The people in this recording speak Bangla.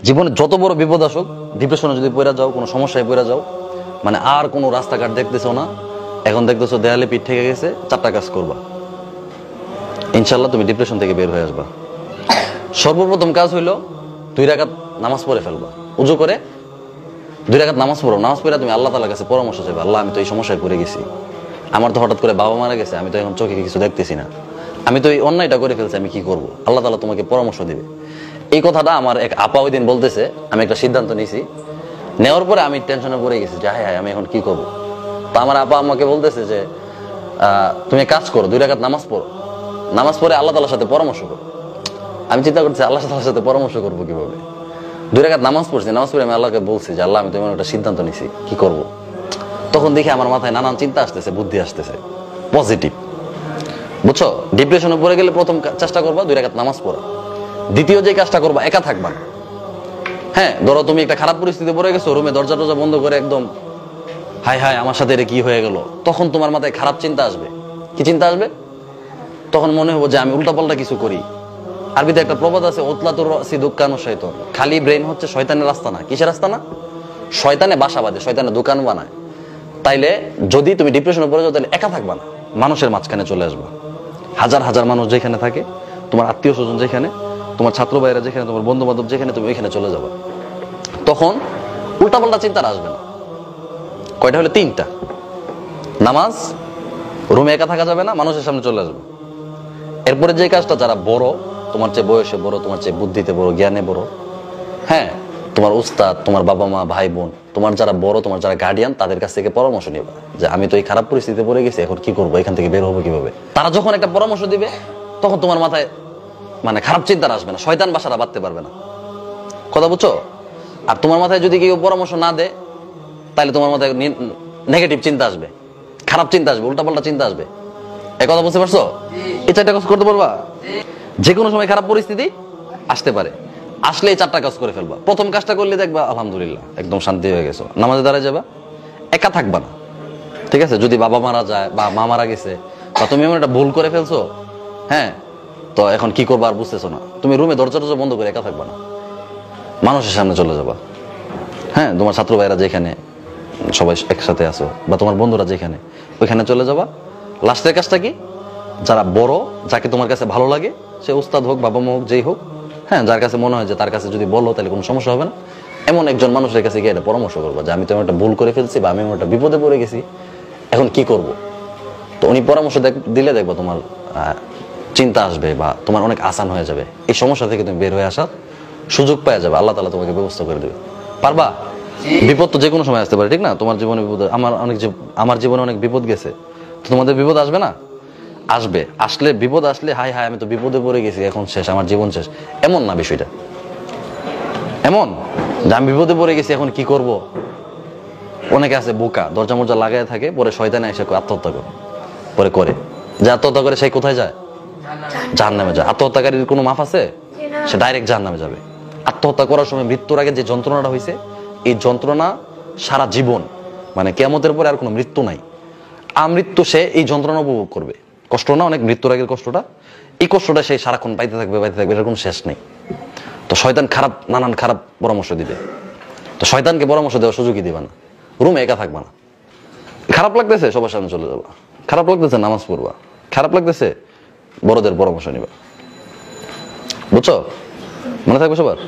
জীবনে যত বড় বিপদ আসুক, ডিপ্রেশনে যদি পড়ে যাও, কোনো সমস্যায় পড়ে যাও, মানে আর কোনো রাস্তাঘাট দেখতেছো না, এখন দেখতেছো দেয়ালে পিঠ থেকে গেছে, 4টা কাজ করবা, ইনশাল্লাহ তুমি ডিপ্রেশন থেকে বের হয়ে আসবা। সর্বপ্রথম কাজ হইলো 2 রাকাত নামাজ পড়ে ফেলবা। উজু করে 2 রাকাত নামাজ পড়ো। নামাজ পড়ে তুমি আল্লাহ তাআলার কাছে পরামর্শ চাইবা, আল্লাহ আমি তো এই সমস্যায় পড়ে গেছি, আমার তো হঠাৎ করে বাবা মারা গেছে, আমি তো এখন চোখে কিছু দেখতেছি না, আমি তো এই অন্যায়টা করে ফেলছি, আমি কি করব? আল্লাহ তাআলা তোমাকে পরামর্শ দিবে। এই কথাটা আমার এক আপা ওই দিন বলতেছে, আমি একটা সিদ্ধান্ত নিয়েছি, নেওয়ার পরে আমি টেনশনে পড়ে গেছি যে হায় হায় আমি এখন কি করব। তো আমার আপা আমাকে বলতেছে যে তুমি কাজ করো, 2 রাকাত নামাজ পড়ো, নামাজ পড়ে আল্লাহ তাআলার সাথে পরামর্শ করো। আমি চিন্তা করছি আল্লাহ তাআলার সাথে পরামর্শ করবো কিভাবে। 2 রাকাত নামাজ পড়ছি, নামাজ পড়ে আমি আল্লাহকে বলছি যে আল্লাহ আমি তোমার একটা সিদ্ধান্ত নিছি, কি করব। তখন দেখি আমার মাথায় নানান চিন্তা আসতেছে, বুদ্ধি আসতেছে, পজিটিভ, বুঝছো? ডিপ্রেশনে পড়ে গেলে প্রথম চেষ্টা করবা 2 রাকাত নামাজ পড়া। দ্বিতীয় যে কাজটা করবা, একা থাকবা না। হ্যাঁ, ধরো তুমি একটা খারাপ পরিস্থিতি পড়ে গেছো, রুমে দরজা টরজা বন্ধ করে একদম হায় হায় আমার সাথে এটা কি হয়ে গেল, তখন তোমার মাথায় খারাপ চিন্তা আসবে। কি চিন্তা আসবে? তখন মনে হবো যে আমি উল্টাপাল্টা কিছু করি। আরবিতে একটা প্রবাদ আছে, ওতলাতুর রাসি দুক্কানু শয়তান। খালি ব্রেন হচ্ছে শয়তানের রাস্তা না। কিসের রাস্তা না? শয়তানে বাসা বাঁধে, শয়তানে দোকান বানায়। তাইলে যদি তুমি ডিপ্রেশনে পড়ে যাও, তাহলে একা থাকবা না, মানুষের মাঝখানে চলে আসবা। হাজার হাজার মানুষ যেখানে থাকে, তোমার আত্মীয় স্বজন যেখানে, তোমার ছাত্র ভাইরা যেখানে, তোমার বন্ধু বান্ধব যেখানে, তুমি ওইখানে চলে যাবা। তখন উল্টাপাল্টা চিন্তা আসবে না। কয়টা হলো? 3টা। নামাজ, রুমে একা থাকা যাবে না, মানুষের সামনে চলে আসবে। এরপরে যে কাজটা, যারা বড়, তোমার চেয়ে বয়সে বড়, তোমার চেয়ে বুদ্ধিতে বড়, জ্ঞানে বড়, হ্যাঁ, তোমার উস্তাদ, তোমার বাবা মা, ভাই বোন, তোমার যারা বড়, তোমার যারা গার্ডিয়ান, তাদের কাছ থেকে পরামর্শ নিবা যে আমি তো এই খারাপ পরিস্থিতিতে পড়ে গেছি, এখন কি করবো, এখান থেকে বের হবো কিভাবে। তারা যখন একটা পরামর্শ দিবে, তখন তোমার মাথায় মানে খারাপ চিন্তা আসবে না, শয়তান বাসাটা বাঁধতে পারবে না। কথা বুঝছো? আর তোমার মাথায় যদি কেউ পরামর্শ না দেয়, তাহলে তোমার মাথায় নেগেটিভ চিন্তা আসবে, খারাপ চিন্তা আসবে, উল্টাপাল্টা চিন্তা আসবে। এই কথা বুঝতে পারছো? এই 4টা কাজ করতে পারবা? যে কোনো সময় খারাপ পরিস্থিতি আসতে পারে, আসলে এই 4টা কাজ করে ফেলবা। প্রথম কাজটা করলে দেখবা আলহামদুলিল্লাহ একদম শান্তি হয়ে গেছো, নামাজে দাঁড়ায় যাবা, একা থাকবা না। ঠিক আছে? যদি বাবা মারা যায় বা মা মারা গেছে, বা তুমি এমন একটা ভুল করে ফেলছো, হ্যাঁ, তো এখন কি করবা আর বুঝতেছো না, তুমি রুমে দরজা টরজা বন্ধ করে একা থাকবা না, মানুষের সামনে চলে যাবা। হ্যাঁ, তোমার ছাত্র ভাইরা যেখানে সবাই একসাথে আছো, বা তোমার বন্ধুরা যেখানে, ওইখানে চলে যাবা। লাস্টের কাজটা কি? যারা বড়, যাকে তোমার কাছে ভালো লাগে, সে উস্তাদ হোক, বাবা মা হোক, যেই হোক, হ্যাঁ, যার কাছে মনে হয় যে তার কাছে যদি বলো তাহলে কোনো সমস্যা হবে না, এমন একজন মানুষের কাছে গিয়ে একটা পরামর্শ করবো যে আমি তো একটা ভুল করে ফেলছি, বা আমি একটা বিপদে পড়ে গেছি, এখন কি করব। তো উনি পরামর্শ দিলে দেখবো তোমার চিন্তা আসবে, বা তোমার অনেক আসান হয়ে যাবে, এই সমস্যা থেকে তুমি বের হয়ে আসার সুযোগ পাওয়া যাবে, আল্লাহ তাআলা তোমাকে ব্যবস্থা করে দেবে। পারবা? বিপদ তো যে কোনো সময় আসতে পারে, ঠিক না? তোমার জীবনে বিপদ, আমার জীবনে অনেক বিপদ গেছে, তো তোমাদের বিপদ আসবে না? আসবে। আসলে বিপদ আসলে হায় হায় আমি তো বিপদে পড়ে গেছি, এখন শেষ, আমার জীবন শেষ, এমন না বিষয়টা। এমন যে আমি বিপদে পড়ে গেছি, এখন কি করব। অনেকে আছে বোকা, দরজা মরজা লাগাই থাকে, পরে শয়তানে এসে আত্মহত্যা করে যে আত্মহত্যা করে, সেই কোথায় যায়? জাহান্নামে যায়। আত্মহত্যাকারীর কোনো মাফ আছে? সে ডাইরেক্ট জাহান্নামে যাবে। আত্মহত্যা করার সময় মৃত্যুর আগে যে যন্ত্রণাটা হয়েছে, এই যন্ত্রণা সারা জীবন, মানে কিয়ামতের পরে আর কোনো মৃত্যু নাই, আমৃত্যু সে এই যন্ত্রণা উপভোগ করবে। কষ্ট না অনেক? মৃত্যুর আগের কষ্টটা, এই কষ্টটা সে সারাক্ষণ পাইতে থাকবে, এটার কোনো শেষ নেই। তো শয়তান নানান খারাপ পরামর্শ দিবে, তো শয়তানকে পরামর্শ দেওয়ার সুযোগই দিবা না, রুমে একা থাকবা না। খারাপ লাগতেছে, সবার সামনে চলে যাবা, খারাপ লাগতেছে, নামাজ পড়বা, খারাপ লাগতেছে, বড়দের পরামর্শ নিবা। বুঝছো? মনে থাকবে সবার?